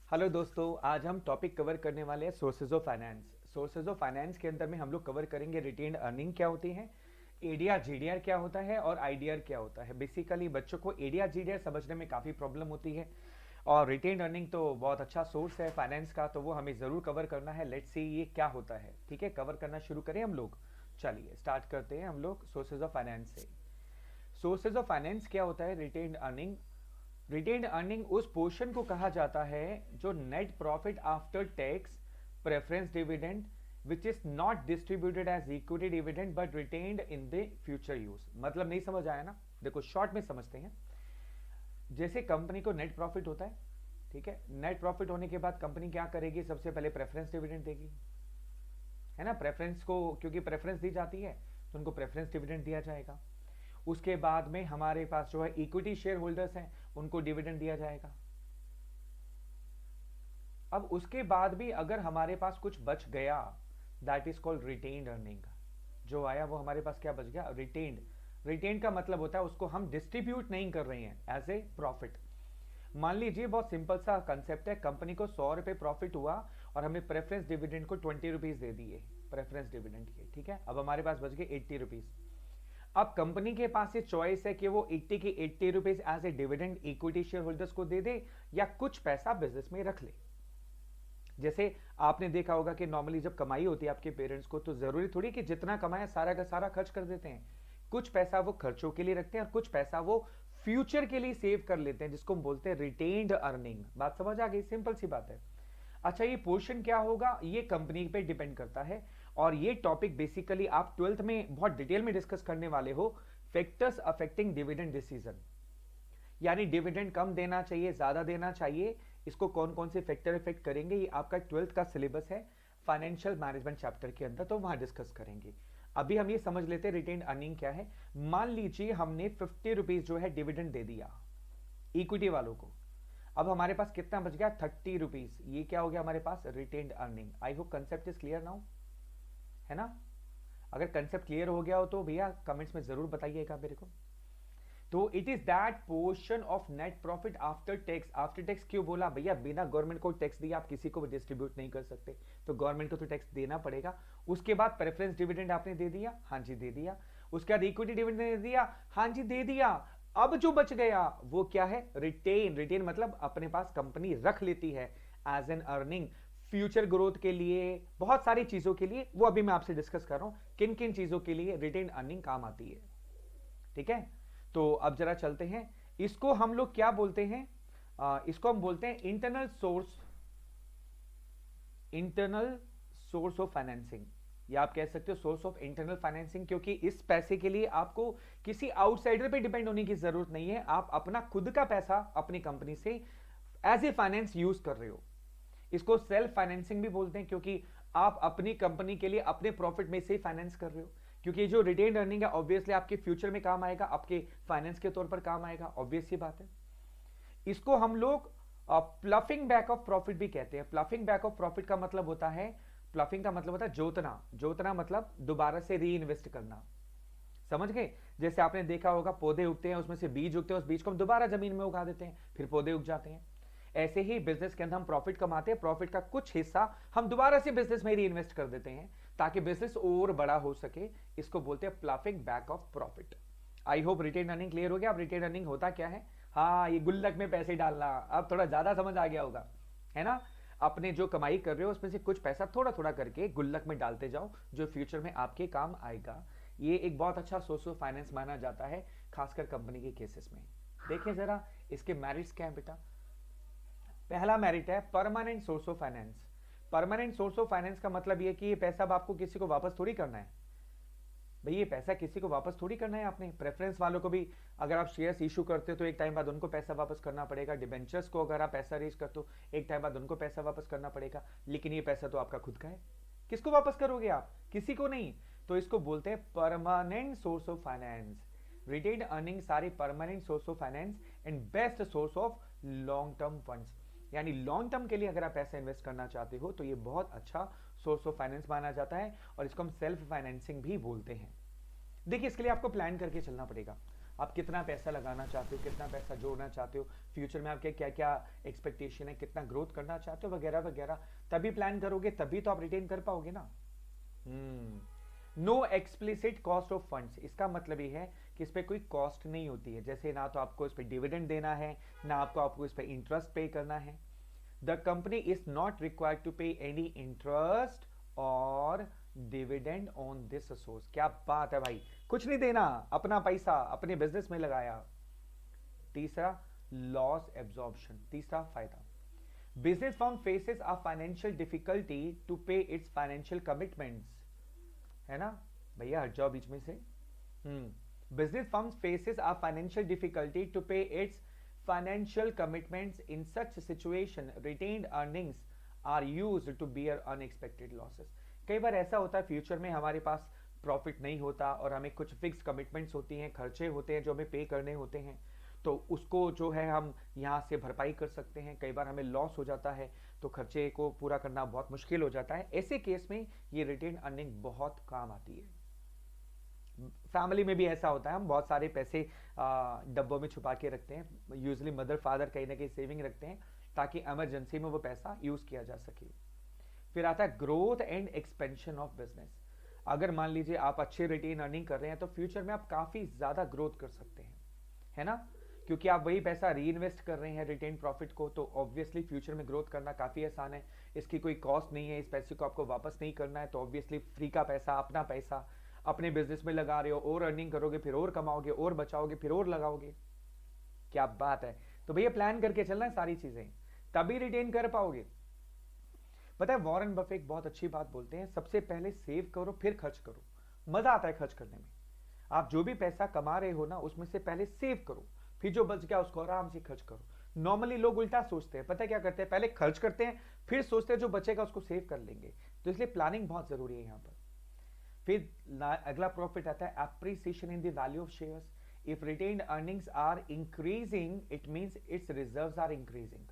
Hello दोस्तों, आज हम टॉपिक कवर करने वाले हैं sources of finance. Sources of finance के अंदर में हम लोग कवर करेंगे रिटेन्ड अर्निंग क्या होती है, एडीआर जीडीआर क्या होता है और आईडीआर क्या होता है। बेसिकली बच्चों को एडीआर जीडीआर समझने में काफ़ी प्रॉब्लम होती है और रिटेन्ड अर्निंग तो बहुत अच्छा सोर्स है फाइनेंस का, तो वो हमें ज़रूर कवर करना है। लेट्स सी ये क्या होता है। ठीक है, कवर करना शुरू करें हम लोग। चलिए स्टार्ट करते हैं हम लोग सोर्सेज ऑफ फाइनेंस से। सोर्सेज ऑफ फाइनेंस क्या होता है? Retained earning. रिटेन्ड अर्निंग उस पोर्शन को कहा जाता है जो net profit after tax preference dividend which is not distributed as equity dividend but retained in the future use. मतलब नहीं समझ आया ना? देखो शॉर्ट में समझते हैं। जैसे कंपनी को नेट प्रॉफिट होता है, ठीक है, नेट प्रॉफिट होने के बाद कंपनी क्या करेगी? सबसे पहले प्रेफरेंस डिविडेंड देगी, है ना। प्रेफरेंस को क्योंकि प्रेफरेंस दी जाती है तो उनको प्रेफरेंस डिविडेंड दिया जाएगा। उसके बाद में हमारे पास जो है इक्विटी शेयर होल्डर्स हैं, उनको डिविडेंड दिया जाएगा। अब उसके बाद भी अगर हमारे पास कुछ बच गया, that is called retained earning. जो आया वो हमारे पास क्या बच गया? रिटेन्ड। रिटेन्ड का मतलब होता है उसको हम डिस्ट्रीब्यूट नहीं कर रहे हैं एज ए प्रॉफिट। मान लीजिए बहुत सिंपल सा कंसेप्ट है, कंपनी को 100 रुपए प्रॉफिट हुआ और हमने प्रेफरेंस डिविडेंड को 20 रुपीज दे दिए, प्रेफरेंस डिविडेंड के, ठीक है। अब हमारे पास बच गए 80 रुपीज। अब कंपनी के पास ये चॉइस है कि वो 80 के 80 rupees as a dividend equity shareholders को दे दे या कुछ पैसा बिजनेस में रख ले। जैसे आपने देखा होगा कि नॉर्मली जब कमाई होती है आपके पेरेंट्स को, तो जरूरी थोड़ी कि जितना कमाया सारा का सारा खर्च कर देते हैं। कुछ पैसा वो खर्चों के लिए रखते हैं और कुछ पैसा वो फ्यूचर के लिए सेव कर लेते हैं, जिसको हम बोलते हैं रिटेन्ड अर्निंग। बात समझ आ गई? सिंपल सी बात है। अच्छा, ये पोर्शन क्या होगा ये कंपनी पे डिपेंड करता है और ये टॉपिक बेसिकली आप ट्वेल्थ में बहुत डिटेल में डिस्कस करने वाले हो। फैक्टर्स अफेक्टिंग डिविडेंड डिसीजन, यानी डिविडेंड कम देना चाहिए ज्यादा देना चाहिए, इसको कौन कौन से फैक्टर इफेक्ट करेंगे, ये आपका ट्वेल्थ का सिलेबस है फाइनेंशियल मैनेजमेंट चैप्टर के अंदर, तो वहां डिस्कस करेंगे। अभी हम ये समझ लेते हैं रिटेन्ड अर्निंग क्या है। मान लीजिए हमने 50 रुपीज जो है डिविडेंड दे दिया इक्विटी वालों को। अब हमारे पास कितना बच गया? 30 रुपीज। ये क्या हो गया हमारे पास? Retained earning. I hope concept is clear now, है ना। अगर कंसेप्ट क्लियर हो गया हो तो भैया कमेंट्स में जरूर बताइएगा मेरे को। तो it is that portion of net profit after tax. After tax क्यों बोला भैया? बिना गवर्नमेंट को टैक्स दिया आप किसी को भी डिस्ट्रीब्यूट नहीं कर सकते, तो गवर्नमेंट को तो टैक्स देना पड़ेगा। उसके बाद प्रेफरेंस डिविडेंड आपने दे दिया, हाँ जी दे दिया। उसके बाद इक्विटी डिविडेंड दे दिया, हाँ जी दे दिया। अब जो बच गया वो क्या है? रिटेन। रिटेन मतलब अपने पास कंपनी रख लेती है as an earning, future growth के लिए, बहुत सारी चीजों के लिए। वो अभी मैं आपसे डिस्कस कर रहा हूं किन किन चीजों के लिए रिटेन अर्निंग काम आती है। ठीक है, तो अब जरा चलते हैं। इसको हम लोग क्या बोलते हैं? इसको हम बोलते हैं internal source, internal source of financing, या आप कह सकते हो सोर्स ऑफ इंटरनल फाइनेंसिंग, क्योंकि इस पैसे के लिए आपको किसी आउटसाइडर पे डिपेंड होने की जरूरत नहीं है। आप अपना खुद का पैसा अपनी कंपनी से एज ए फाइनेंस यूज कर रहे हो। इसको सेल्फ फाइनेंसिंग भी बोलते हैं, क्योंकि आप अपनी कंपनी के लिए अपने प्रॉफिट में से फाइनेंस कर रहे हो। क्योंकि जो रिटेन्ड अर्निंग है ऑब्वियसली आपके फ्यूचर में काम आएगा, आपके फाइनेंस के तौर पर काम आएगा, ऑब्वियस सी बात है। इसको हम लोग प्लफिंग बैक ऑफ प्रॉफिट भी कहते हैं। प्लफिंग बैक ऑफ प्रॉफिट का मतलब होता है, प्लफिंग का मतलब होता है जोतना। जोतना मतलब दोबारा से री इन्वेस्ट करना। समझ गए? जैसे आपने देखा होगा पौधे उगते हैं, उसमें से बीज उगते हैं, उस बीज को हम दोबारा जमीन में उगा देते हैं, फिर पौधे उग जाते हैं। ऐसे ही बिजनेस के अंदर हम प्रॉफिट कमाते हैं, प्रॉफिट का कुछ हिस्सा हम दोबारा से बिजनेस में री इन्वेस्ट कर देते हैं ताकि बिजनेस और बड़ा हो सके। इसको बोलते हैं ploughing back of profit. I hope retain earning clear हो गया। अब रिटेन अर्निंग होता क्या है? हाँ, ये गुल्लक में पैसे डालना। अब थोड़ा ज्यादा समझ आ गया होगा, है ना। अपने जो कमाई कर रहे हो उसमें से कुछ पैसा थोड़ा थोड़ा करके गुल्लक में डालते जाओ, जो फ्यूचर में आपके काम आएगा। ये एक बहुत अच्छा सोर्स ऑफ फाइनेंस माना जाता है, खासकर कंपनी के केसेस में। देखिए जरा इसके मेरिट्स क्या है बेटा। पहला मेरिट है permanent source of finance. Permanent source of finance का मतलब ये कि ये पैसा अब आपको किसी को वापस थोड़ी करना है। भाई ये पैसा किसी को वापस थोड़ी करना है आपने। प्रेफरेंस वालों को भी अगर आप शेयर्स इशू करते हो तो एक टाइम बाद उनको पैसा वापस करना पड़ेगा। डिबेंचर्स को अगर आप पैसा रेज करते हो एक टाइम बाद उनको पैसा वापस करना पड़ेगा। लेकिन ये पैसा तो आपका खुद का है, किसको वापस करोगे आप? किसी को नहीं। तो इसको बोलते हैं permanent source of finance. Retained earning सारी permanent source of finance and best source of long term funds. यानी लॉन्ग टर्म के लिए अगर आप पैसा इन्वेस्ट करना चाहते हो तो ये बहुत अच्छा सोर्स ऑफ फाइनेंस माना जाता है और इसको हम सेल्फ फाइनेंसिंग भी बोलते हैं। देखिए इसके लिए आपको प्लान करके चलना पड़ेगा। आप कितना पैसा लगाना चाहते हो, कितना पैसा जोड़ना चाहते हो, फ्यूचर में आपके क्या क्या एक्सपेक्टेशन है, कितना ग्रोथ करना चाहते हो, वगैरह वगैरह। तभी प्लान करोगे, तभी तो आप रिटेन कर पाओगे ना। No explicit cost of funds, इसका मतलब ये है कि इस पे कोई कॉस्ट नहीं होती है, जैसे ना तो आपको इस पे डिविडेंड देना है, ना आपको इस पे इंटरेस्ट पे करना है। The company is not required to pay any interest और डिविडेंड ऑन दिस सोर्स। क्या बात है भाई, कुछ नहीं देना, अपना पैसा अपने बिजनेस में लगाया। तीसरा, लॉस एब्जॉर्प्शन, तीसरा फायदा। Business firm faces a financial difficulty to pay its financial commitments, है ना भैया, हट जाओ बीच में से। Business firm faces a financial difficulty to pay its financial commitments. In such situation retained earnings are used to bear unexpected losses. कई बार ऐसा होता है फ्यूचर में हमारे पास प्रॉफिट नहीं होता और हमें कुछ फिक्स कमिटमेंट्स होती हैं, खर्चे होते हैं जो हमें पे करने होते हैं, तो उसको जो है हम यहाँ से भरपाई कर सकते हैं। कई बार हमें लॉस हो जाता है तो खर्चे को पूरा करना बहुत मुश्किल हो जाता है। ऐसे केस में ये रिटेन अर्निंग बहुत काम आती है। फैमिली में भी ऐसा होता है, हम बहुत सारे पैसे डब्बों में छुपा के रखते हैं, यूजुअली मदर फादर कहीं ना कहीं सेविंग रखते हैं ताकि इमरजेंसी में वो पैसा यूज किया जा सके। फिर आता है growth and expansion of business. अगर मान लीजिए आप अच्छे रिटेन अर्निंग कर रहे हैं तो फ्यूचर में आप काफी ज्यादा ग्रोथ कर सकते हैं, है ना, क्योंकि आप वही पैसा री इन्वेस्ट कर रहे हैं रिटेन प्रॉफिट को, तो ऑब्वियसली फ्यूचर में ग्रोथ करना काफी आसान है। इसकी कोई कॉस्ट नहीं है, इस पैसे को आपको वापस नहीं करना है, तो ऑब्वियसली फ्री का पैसा, अपना पैसा अपने बिजनेस में लगा रहे हो, और अर्निंग करोगे, फिर और कमाओगे, और बचाओगे, फिर और लगाओगे। क्या बात है। तो भैया प्लान करके चलना है सारी चीजें, तभी रिटेन कर पाओगे। पता है वॉरेन बफेट बहुत अच्छी बात बोलते हैं, सबसे पहले सेव करो फिर खर्च करो। मजा आता है खर्च करने में। आप जो भी पैसा कमा रहे हो ना उसमें से पहले सेव करो, फिर जो बच गया उसको आराम से खर्च करो। नॉर्मली लोग उल्टा सोचते हैं, पता है क्या करते हैं, पहले खर्च करते हैं फिर सोचते हैं जो बचेगा उसको सेव कर लेंगे। तो इसलिए प्लानिंग बहुत जरूरी है यहां पर। फिर अगला प्रॉफिट आता है appreciation in the value of shares. If retained earnings are increasing it means its reserves are increasing.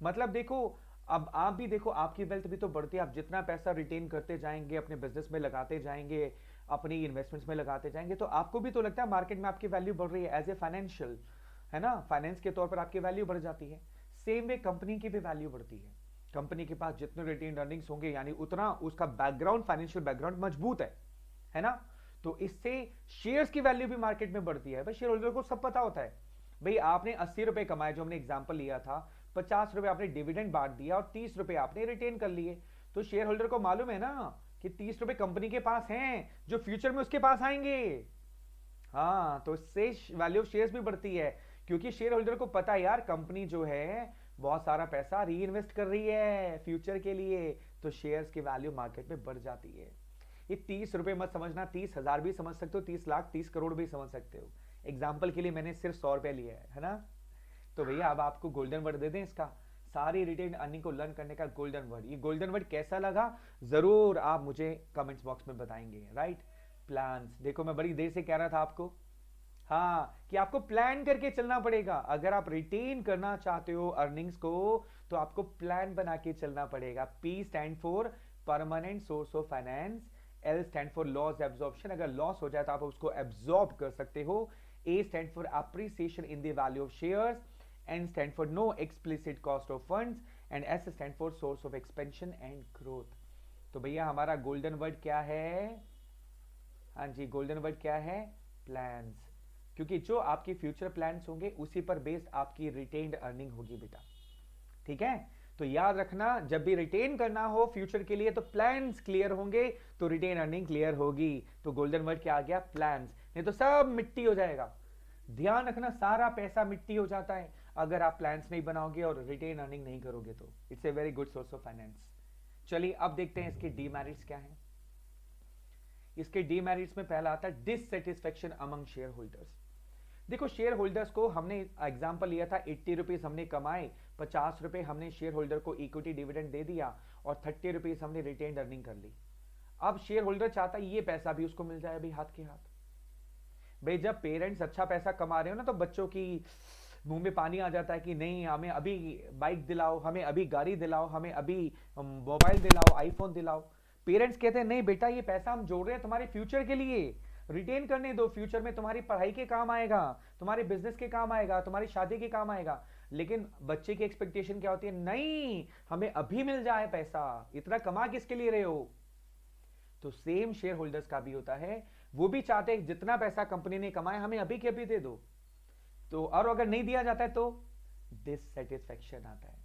मतलब देखो, अब आप भी देखो, आपकी वेल्थ भी तो बढ़ती है, आप जितना पैसा रिटेन करते जाएंगे, अपने बिजनेस में लगाते जाएंगे, अपनी इन्वेस्टमेंट्स में लगाते जाएंगे, तो आपको भी तो लगता है मार्केट में आपकी वैल्यू बढ़ रही है एज ए फाइनेंशियल, है ना, फाइनेंस के तौर पर आपकी वैल्यू बढ़ जाती है। सेम वे कंपनी की भी वैल्यू बढ़ती है। कंपनी के पास जितने रिटेन अर्निंग्स होंगे यानी उतना उसका बैकग्राउंड, फाइनेंशियल बैकग्राउंड मजबूत है ना, तो इससे शेयर्स की वैल्यू भी मार्केट में बढ़ती है। भाई शेयर होल्डर को सब पता होता है, भाई आपने 80 रुपए कमाए, जो हमने एग्जांपल लिया था, 50 रुपए आपने डिविडेंड बांट दिया और 30 रुपए आपने रिटेन कर लिए, तो शेयर होल्डर को मालूम है ना कि 30 रुपए कंपनी के पास हैं जो फ्यूचर में उसके पास आएंगे। हाँ, तो इससे वैल्यू ऑफ शेयर्स भी बढ़ती है, क्योंकि शेयर होल्डर को पता है यार कंपनी जो है बहुत सारा पैसा री इन्वेस्ट कर रही है फ्यूचर के लिए, तो शेयर्स की वैल्यू मार्केट में बढ़ जाती है। ये 30 रुपए मत समझना, 30,000 भी समझ सकते हो, 30 लाख, 30 करोड़ भी समझ सकते हो। एग्जाम्पल के लिए मैंने सिर्फ 100 रुपए लिया है ना। तो भैया अब आपको गोल्डन वर्ड दे दें इसका, सारी रिटेन अर्निंग को लर्न करने का गोल्डन वर्ड। ये गोल्डन वर्ड कैसा लगा जरूर आप मुझे कमेंट्स बॉक्स में बताएंगे, राइट। प्लान्स, देखो मैं बड़ी देर से कह रहा था आपको, हाँ, कि आपको प्लान करके चलना पड़ेगा। अगर आप रिटेन करना चाहते हो अर्निंग्स को तो आपको प्लान बना के चलना पड़ेगा। P stand for permanent source of finance, L stand for loss absorption, अगर लॉस हो जाए तो आप उसको एब्जॉर्ब कर सकते हो। A stand for appreciation in the value of shares, N stand for no explicit cost of funds, and S stand for source of expansion and growth. तो भैया हमारा गोल्डन वर्ड क्या है, हाँ जी, गोल्डन वर्ड क्या है, प्लान्स, क्योंकि जो आपके फ्यूचर प्लान्स होंगे उसी पर बेस्ड आपकी रिटेन्ड अर्निंग होगी बेटा, ठीक है। तो याद रखना, जब भी रिटेन करना हो फ्यूचर के लिए तो प्लान्स क्लियर होंगे तो रिटेन अर्निंग क्लियर होगी। तो गोल्डन वर्ड क्या आ गया, प्लान्स, नहीं तो सब मिट्टी हो जाएगा। ध्यान रखना, सारा पैसा मिट्टी हो जाता है अगर आप प्लान्स नहीं बनाओगे और रिटेन अर्निंग नहीं करोगे, तो it's a very good source of finance. चलिए अब देखते हैं इसके डीमेरिट्स क्या है। इसके डीमेरिट्स में पहला आता है डिससेटिस्फेक्शन अमंग शेयर होल्डर्स। देखो शेयर होल्डर्स को हमने एग्जांपल लिया था, 80 रुपीज हमने कमाए, 50 रुपए हमने शेयर होल्डर को इक्विटी डिविडेंड दे दिया और 30 रुपीज हमने रिटेन अर्निंग कर ली। अब शेयर होल्डर चाहता है ये पैसा भी उसको मिल जाए अभी हाथ के हाथ। भाई जब पेरेंट्स अच्छा पैसा कमा रहे हो ना तो बच्चों की मुंह में पानी आ जाता है कि नहीं हमें अभी बाइक दिलाओ, हमें अभी गाड़ी दिलाओ, हमें अभी मोबाइल दिलाओ, आईफोन दिलाओ। पेरेंट्स कहते हैं नहीं बेटा ये पैसा हम जोड़ रहे हैं तुम्हारे फ्यूचर के लिए, रिटेन करने दो, फ्यूचर में तुम्हारी पढ़ाई के काम आएगा, तुम्हारे बिजनेस के काम आएगा, तुम्हारी शादी के काम आएगा। लेकिन बच्चे की एक्सपेक्टेशन क्या होती है, नहीं हमें अभी मिल जाए पैसा, इतना कमा किसके लिए रहे हो। तो सेम शेयर होल्डर्स का भी होता है, वो भी चाहते हैं जितना पैसा कंपनी ने कमाया हमें अभी के अभी दे दो। तो और अगर नहीं दिया जाता है तो डिससेटिस्फैक्शन आता है,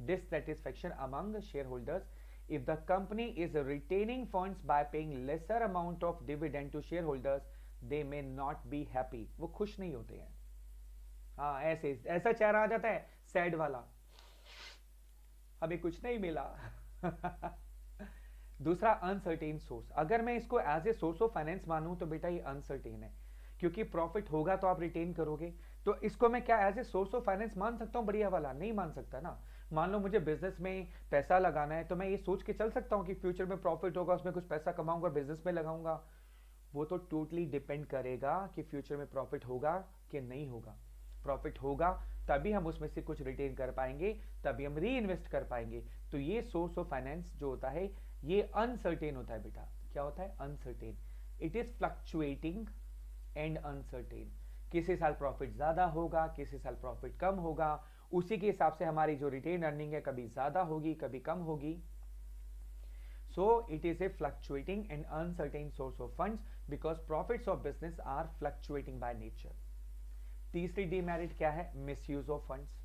dissatisfaction among share holders. If the company is retaining funds by paying lesser amount of dividend to shareholders, they may not be happy. वो खुश नहीं होते हैं। हाँ, ऐसे ऐसा चेहरा आ जाता है सैड वाला, हमें कुछ नहीं मिला। दूसरा अनसर्टेन सोर्स, अगर मैं इसको as a source of finance मानूं तो बेटा ये अनसर्टेन है, क्योंकि प्रॉफिट होगा तो आप रिटेन करोगे। तो इसको मैं क्या as a source of finance मान सकता हूं बढ़िया वाला? नहीं मान सकता ना। मान लो मुझे बिजनेस में पैसा लगाना है, तो मैं ये सोच के चल सकता हूं कि फ्यूचर में प्रॉफिट होगा, उसमें कुछ पैसा कमाऊंगा, बिजनेस में लगाऊंगा। वो तो टोटली डिपेंड करेगा कि फ्यूचर में प्रॉफिट होगा कि नहीं होगा। प्रॉफिट होगा तभी हम उसमें से कुछ रिटेन कर पाएंगे, तभी हम री इन्वेस्ट कर पाएंगे। तो ये सोर्स ऑफ फाइनेंस जो होता है ये अनसर्टेन होता है बेटा। क्या होता है? Uncertain. It is fluctuating and uncertain. किसी साल प्रॉफिट ज्यादा होगा, किसी साल प्रॉफिट कम होगा, उसी के हिसाब से हमारी जो रिटेन अर्निंग है कभी ज्यादा होगी कभी कम होगी। So it is a fluctuating and uncertain source of funds because profits of business are fluctuating by nature. तीसरी डीमेरिट क्या है? Misuse of funds.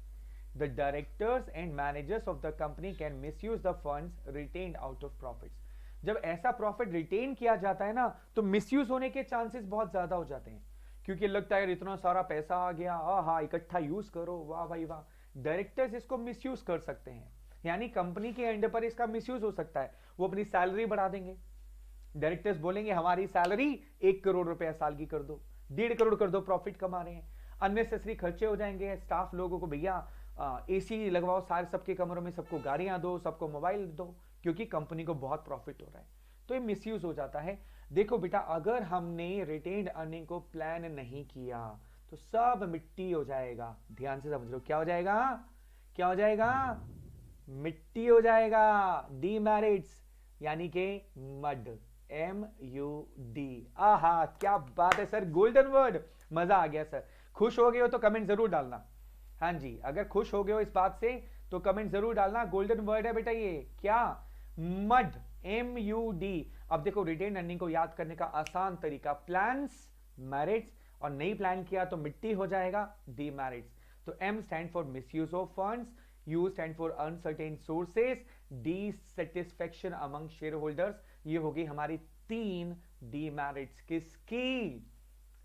The directors and managers of the company can misuse the funds retained out of profits. जब ऐसा profit retain किया जाता है ना तो मिसयूज होने के चांसेस बहुत ज्यादा हो जाते हैं, क्योंकि लगता है इतना सारा पैसा आ गया, हाँ इकट्ठा यूज करो, वाह भाई वाह। डायरेक्टर्स इसको मिसयूज कर सकते हैं, यानी कंपनी के एंड पर इसका मिसयूज हो सकता है। वो अपनी सैलरी बढ़ा देंगे, डायरेक्टर्स बोलेंगे हमारी सैलरी 1 करोड़ रुपया साल की कर दो, 1.5 करोड़ कर दो, प्रॉफिट कमा रहे हैं। अननेसेसरी खर्चे हो जाएंगे, स्टाफ लोगों को भैया एसी लगवाओ सारे सबके कमरों में, सबको गाड़ियां दो, सबको मोबाइल दो, क्योंकि कंपनी को बहुत प्रॉफिट हो रहा है। तो ये मिसयूज हो जाता है। देखो बेटा, अगर हमने रिटेन्ड अर्निंग को प्लान नहीं किया तो सब मिट्टी हो जाएगा। ध्यान से समझ लो, क्या हो जाएगा? क्या हो जाएगा? मिट्टी हो जाएगा। डीमेरिट्स यानी कि मड, MUD। आहा, क्या बात है सर, गोल्डन वर्ड, मजा आ गया सर। खुश हो गए हो तो कमेंट जरूर डालना। हाँ जी, अगर खुश हो गए हो इस बात से तो कमेंट जरूर डालना। गोल्डन वर्ड है बेटा ये, क्या? Mud, MUD। अब देखो, रिटेन अर्निंग को याद करने का आसान तरीका, प्लान्स, मेरिट्स, और नहीं प्लान किया तो मिट्टी हो जाएगा, डीमेरिट्स। तो M stand for misuse of funds, U stand for uncertain sources, dissatisfaction among share holders. ये होगी हमारी 3 डीमेरिट्स किसकी?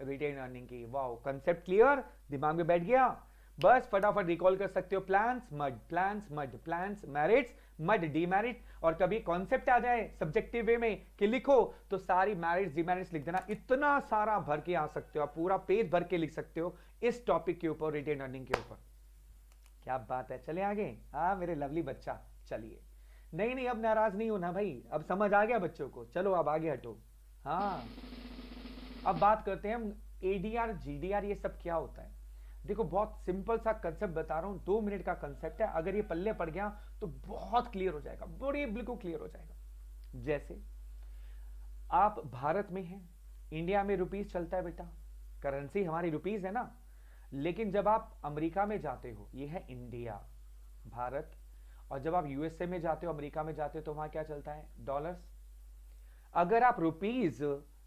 रिटेन अर्निंग की। वाओ, कंसेप्ट क्लियर, दिमाग में बैठ गया? बस फटाफट रिकॉल कर सकते हो, plans mud, plans mud, plans merits mud, demerit. और कभी कॉन्सेप्ट आ जाए सब्जेक्टिव वे में कि लिखो, तो सारी मेरिट्स डीमेरिट्स लिख देना। इतना सारा भर के आ सकते हो, आप पूरा पेज भर के लिख सकते हो इस टॉपिक के ऊपर, रिटेन अर्निंग के ऊपर। क्या बात है, चले आगे। हाँ मेरे लवली बच्चा, चलिए। नहीं नहीं, अब नाराज नहीं होना भाई, अब समझ आ गया बच्चों को। चलो अब आगे हटो। हाँ, अब बात करते हैं हम ADR GDR, ये सब क्या होता है। देखो, बहुत सिंपल सा कंसेप्ट बता रहा हूं, 2 मिनट का कंसेप्ट है। अगर ये पल्ले पड़ गया तो बहुत क्लियर हो जाएगा, बड़ी बिल्कुल क्लियर हो जाएगा। जैसे आप भारत में हैं, इंडिया में रुपीस चलता है बेटा, करेंसी हमारी रुपीस है ना। लेकिन जब आप अमेरिका में जाते हो, ये है इंडिया, भारत, और जब आप USA में जाते हो, अमेरिका में जाते हो, तो वहां क्या चलता है? डॉलर्स। अगर आप रुपीस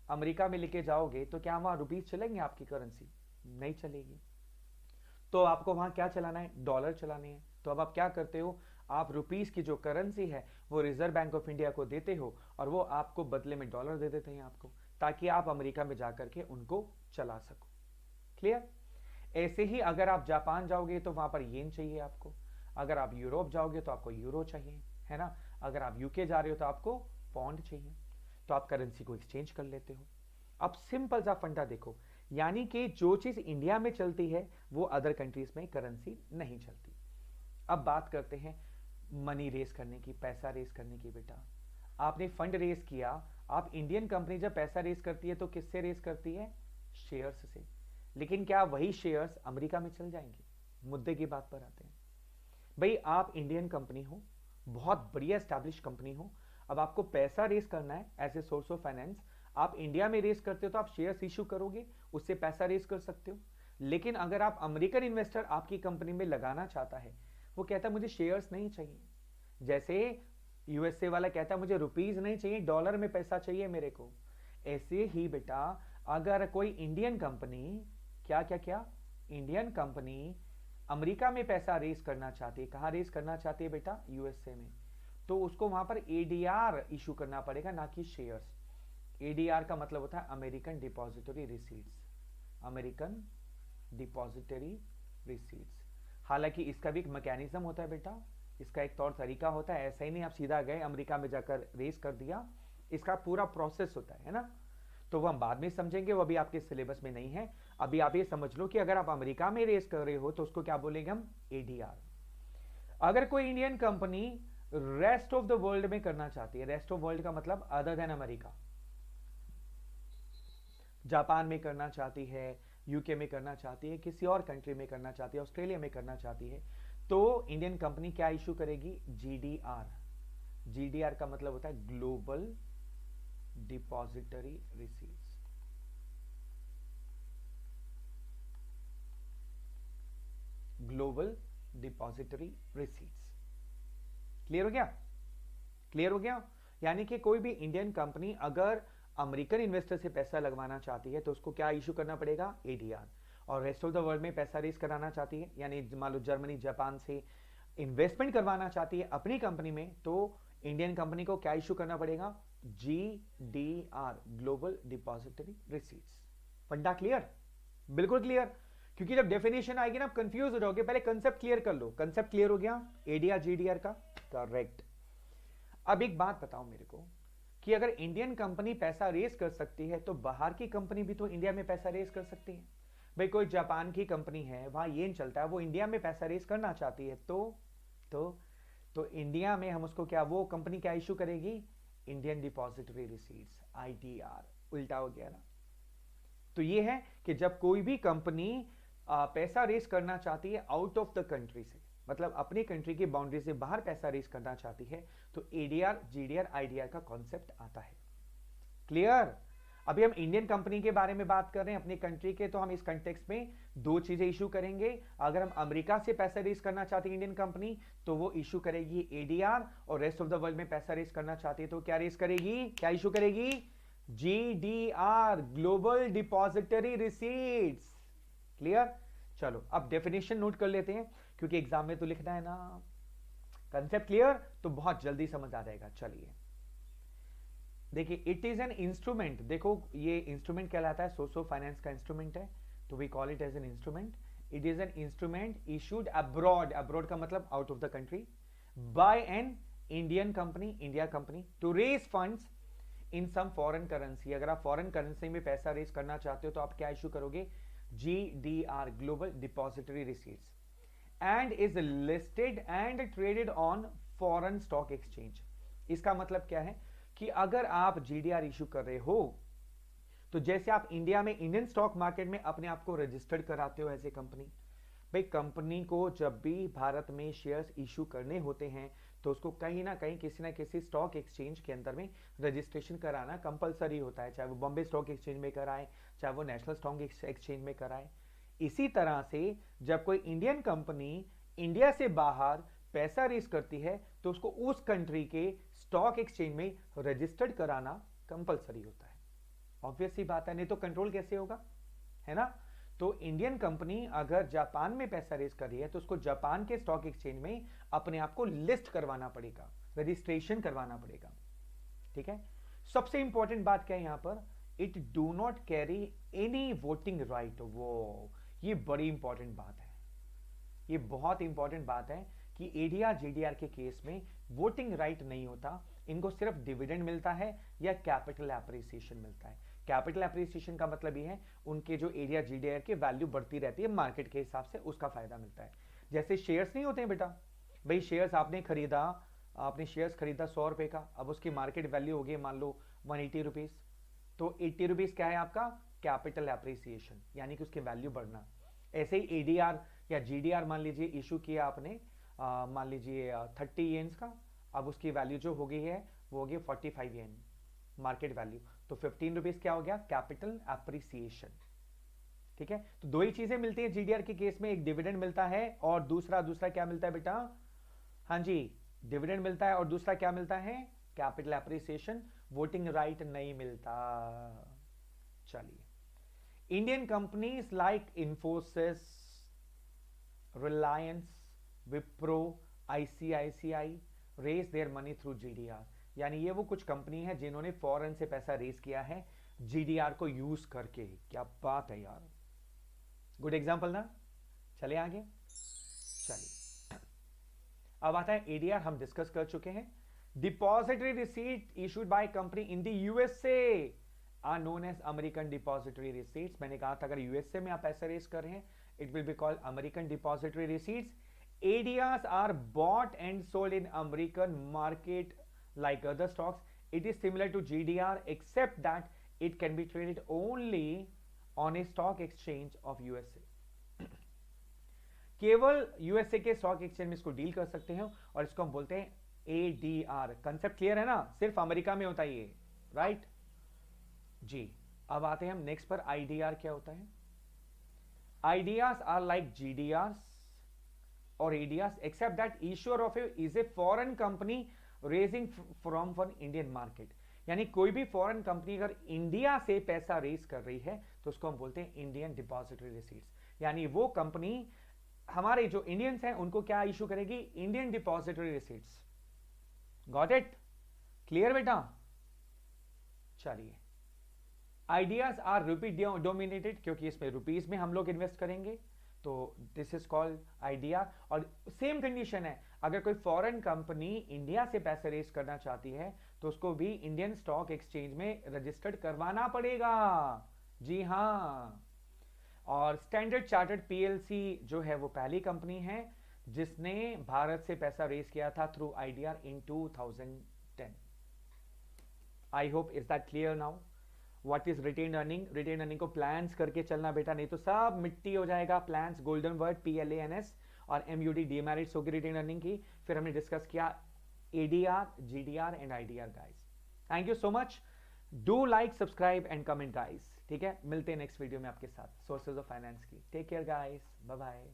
अमेरिका में लेके जाओगे तो क्या वहां रुपीस चलेंगे? आपकी करेंसी नहीं चलेगी। तो आपको वहां क्या चलाना है? डॉलर चलाने हैं। तो अब आप क्या करते हो? आप रुपीस की जो करेंसी है वो रिजर्व बैंक ऑफ इंडिया को देते हो, और वो आपको बदले में डॉलर दे देते हैं आपको, ताकि आप अमेरिका में जाकर के उनको चला सको। क्लियर? ऐसे ही अगर आप जापान जाओगे तो वहां पर येन चाहिए आपको, अगर आप यूरोप जाओगे तो आपको यूरो चाहिए, है ना, अगर आप यूके जा रहे हो तो आपको पौंड चाहिए। तो आप करेंसी को एक्सचेंज कर लेते हो। अब सिंपल सा फंडा देखो, यानी कि जो चीज इंडिया में चलती है वो अदर कंट्रीज में करेंसी नहीं चलती। अब बात करते हैं मनी रेस करने की, पैसा रेस करने की। बेटा, आपने फंड रेस किया, आप इंडियन कंपनी जब पैसा रेस करती है तो किससे रेस करती है? शेयर्स से। लेकिन क्या वही शेयर्स अमेरिका में चल जाएंगे? मुद्दे की बात पर आते हैं। भाई, आप इंडियन कंपनी हो, बहुत बढ़िया एस्टैब्लिश कंपनी हो, अब आपको पैसा रेस करना है as a source of finance. आप इंडिया में रेस करते हो तो आप शेयर्स इशू करोगे, उससे पैसा रेस कर सकते हो। लेकिन अगर आप अमेरिकन इन्वेस्टर आपकी कंपनी में लगाना चाहता है, वो कहता है मुझे शेयर्स नहीं चाहिए, जैसे यूएसए वाला कहता है मुझे रुपीज नहीं चाहिए, डॉलर में पैसा चाहिए मेरे को, ऐसे ही बेटा अगर कोई इंडियन कंपनी, क्या क्या क्या, इंडियन कंपनी अमेरिका में पैसा रेस करना चाहती है, कहां रेस करना चाहती है बेटा, यूएसए में, तो उसको वहां पर एडीआर इशू करना पड़ेगा, ना कि शेयर्स। एडीआर का मतलब होता है American depository receipts, American depository receipts. हालांकि इसका भी एक मैकेनिज्म होता है बेटा, इसका एक तौर तरीका होता है, ऐसा ही नहीं आप सीधा गए अमेरिका में जाकर रेस कर दिया, इसका पूरा प्रोसेस होता है ना। तो वो हम बाद में समझेंगे, वो अभी आपके सिलेबस में नहीं है। अभी आप ये समझ लो कि अगर आप अमेरिका में रेस कर रहे हो तो उसको क्या बोलेंगे हम, एडीआर। अगर कोई Indian company rest of the world में करना चाहती है, रेस्ट ऑफ वर्ल्ड का मतलब अदर देन अमेरिका, जापान में करना चाहती है, यूके में करना चाहती है, किसी और कंट्री में करना चाहती है, ऑस्ट्रेलिया में करना चाहती है, तो इंडियन कंपनी क्या इशू करेगी, जीडीआर। जीडीआर का मतलब होता है global depository receipts, global depository receipts. Clear हो गया, क्लियर हो गया। यानी कि कोई भी इंडियन कंपनी अगर अमेरिकन इन्वेस्टर से पैसा लगवाना चाहती है तो उसको क्या इशू करना पड़ेगा, एडीआर। और रेस्ट ऑफ द वर्ल्ड में पैसा रेस कराना चाहती है, यानी मान लो जर्मनी जापान से इन्वेस्टमेंट करवाना चाहती है अपनी कंपनी में, तो इंडियन कंपनी को क्या इशू करना पड़ेगा, जीडीआर, ग्लोबल डिपॉजिटरी रिसीट्स। फंडा क्लियर, बिल्कुल क्लियर। क्योंकि जब डेफिनेशन आएगी ना आप कंफ्यूज हो जाओगे, पहले कंसेप्ट क्लियर कर लो। कंसेप्ट क्लियर हो गया एडीआर जीडीआर का, करेक्ट। अब एक बात बताओ मेरे को कि अगर इंडियन कंपनी पैसा रेस कर सकती है तो बाहर की कंपनी भी तो इंडिया में पैसा रेस कर सकती है। भाई कोई जापान की कंपनी है, वहां येन चलता है, वो इंडिया में पैसा रेस करना चाहती है, तो तो इंडिया में हम उसको क्या, वो कंपनी क्या इशू करेगी, इंडियन डिपॉजिटरी रिसीट्स, आईडीआर। उल्टा हो गया ना। तो ये है कि जब कोई भी कंपनी पैसा रेस करना चाहती है आउट ऑफ द कंट्री से, मतलब अपनी कंट्री की बाउंड्री से बाहर पैसा रेस करना चाहती है, तो एडीआर जीडीआर आईडीआर का कॉन्सेप्ट आता है। क्लियर। अभी हम इंडियन कंपनी के बारे में बात कर रहे हैं अपनी कंट्री के, तो हम इस कंटेक्स्ट में दो चीजें इशू करेंगे। अगर हम अमेरिका से पैसा रेस करना चाहते हैं इंडियन कंपनी, तो वो इशू करेगी एडीआर, और रेस्ट ऑफ द वर्ल्ड में पैसा रेस करना चाहती है तो क्या रेस करेगी, क्या इशू करेगी, GDR, global depository receipts. Clear. चलो अब डेफिनेशन नोट कर लेते हैं, क्योंकि एग्जाम में तो लिखना है ना। कंसेप्ट क्लियर, तो बहुत जल्दी समझ आ जाएगा। चलिए देखिए, इट इज एन इंस्ट्रूमेंट। देखो ये इंस्ट्रूमेंट कहलाता है, सोर्स ऑफ फाइनेंस का इंस्ट्रूमेंट है, तो we call it as an instrument. It is an instrument issued abroad, abroad का मतलब out of the country, by an Indian company, India company, to raise funds in some foreign currency. अगर आप foreign currency में पैसा raise करना चाहते हो तो आप क्या इशू करोगे, GDR, global depository receipts, and is listed and traded on foreign stock exchange. इसका मतलब क्या है कि अगर आप GDR इशू कर रहे हो, तो जैसे आप इंडिया में इंडियन स्टॉक मार्केट में अपने आप को रजिस्टर्ड कराते हो एज ए कंपनी, भाई कंपनी को जब भी भारत में शेयर्स इशू करने होते हैं तो उसको कहीं ना कहीं किसी ना किसी स्टॉक एक्सचेंज के अंदर में रजिस्ट्रेशन कराना कंपलसरी होता है, चाहे वो बॉम्बे स्टॉक एक्सचेंज में कराए, चाहे वो नेशनल स्टॉक एक्सचेंज में कराए। इसी तरह से जब कोई इंडियन कंपनी इंडिया से बाहर पैसा रेस करती है तो उसको उस कंट्री के स्टॉक एक्सचेंज में रजिस्टर्ड कराना कंपलसरी होता है। ऑब्वियस सी बात है, नहीं तो कंट्रोल कैसे होगा, है ना। तो इंडियन कंपनी अगर जापान में पैसा रेस कर रही है तो उसको जापान के स्टॉक एक्सचेंज में अपने आप को लिस्ट करवाना पड़ेगा, रजिस्ट्रेशन करवाना पड़ेगा। ठीक है। सबसे इंपॉर्टेंट बात क्या है यहां पर, it do not carry any voting right. वो ये बड़ी इंपॉर्टेंट बात है, ये बहुत इंपॉर्टेंट बात है कि एडीआर जीडीआर के केस में वोटिंग राइट नहीं होता, इनको सिर्फ डिविडेंड मिलता है या कैपिटल एप्रिसिएशन मिलता है। कैपिटल एप्रिसिएशन का मतलब ये है उनके जो एरिया जीडीआर की वैल्यू बढ़ती रहती है मार्केट के हिसाब से, उसका फायदा मिलता है। जैसे शेयर्स नहीं होते हैं बेटा, भाई शेयर्स आपने खरीदा, आपने शेयर्स खरीदा 100 रुपए का, अब उसकी मार्केट वैल्यू होगी मान लो 180 रुपीज, तो 80 रुपीज क्या है आपका कैपिटल एप्रिसिएशन, यानी कि उसकी वैल्यू बढ़ना। ऐसे ही एडीआर या जीडीआर मान लीजिए इशू किया आपने, मान लीजिए 30 येन्स का, अब उसकी वैल्यू जो हो गई है वो हो गई 45 येन, मार्केट वैल्यू। तो 15 रुपीज क्या हो गया, कैपिटल एप्रिसिएशन। ठीक है, तो दो ही चीजें मिलती है जीडीआर के केस में, एक डिविडेंड मिलता है और दूसरा क्या मिलता है बेटा, हाँ जी, डिविडेंड मिलता है और दूसरा क्या मिलता है, कैपिटल एप्रिसिएशन, वोटिंग राइट नहीं मिलता। चलिए, Indian companies like Infosys, Reliance, Wipro, ICICI raise their money through GDR. यानी ये वो कुछ कंपनी है जिन्होंने फॉरेन से पैसा रेज किया है जीडीआर को यूज करके। क्या बात है यार, गुड एग्जांपल ना। चले आगे, चलिए अब आता है एडीआर, हम डिस्कस कर चुके हैं। Depository receipt issued by company in the USA are known as American depository receipts. मैंने कहा था अगर यूएसए में आप पैसे रेज कर रहे हैं, it will be called American depository receipts. ADRs are bought and sold in American market like other stocks. It is similar to GDR except that it can be traded only on a stock exchange of USA. केवल USA के stock exchange में इसको deal कर सकते हैं और इसको हम बोलते हैं एडीआर। कंसेप्ट क्लियर है ना, सिर्फ अमेरिका में होता है ये, राइट जी। अब आते हैं हम नेक्स्ट पर, आईडीआर क्या होता है। IDRs are like GDRs or ADRs except that issuer of it is a foreign company raising from for Indian market। यानी कोई भी फॉरेन कंपनी अगर इंडिया से पैसा रेज कर रही है तो उसको हम बोलते हैं इंडियन डिपॉजिटरी रिसीट्स। यानी वो कंपनी हमारे जो इंडियंस हैं उनको क्या इशू करेगी, Indian depository receipts. Got it, clear बेटा। चलिए, आइडियाज आर रुपी डोमिनेटेड क्योंकि इसमें रुपीज में हम लोग इन्वेस्ट करेंगे, तो दिस इज कॉल्ड आईडीआर। और सेम कंडीशन है, अगर कोई फॉरेन कंपनी इंडिया से पैसे रेज करना चाहती है तो उसको भी इंडियन स्टॉक एक्सचेंज में रजिस्टर्ड करवाना पड़ेगा। जी हाँ, और स्टैंडर्ड चार्टर्ड पीएलसी जो है वो पहली कंपनी है जिसने भारत से पैसा रेज किया था through IDR in 2010। I hope is that clear now. What is retained earning, retained earning को प्लान्स करके चलना बेटा, नहीं तो सब मिट्टी हो जाएगा। प्लान्स गोल्डन वर्ड, PLANS और MUD डीमेरिट्स होगी रिटेन अर्निंग की। फिर हमने डिस्कस किया ADR, GDR and IDR guys. Thank you so much, do like, subscribe and comment guys. ठीक है, मिलते हैं नेक्स्ट वीडियो में आपके साथ सोर्सेज ऑफ फाइनेंस की। Take care guys, bye bye.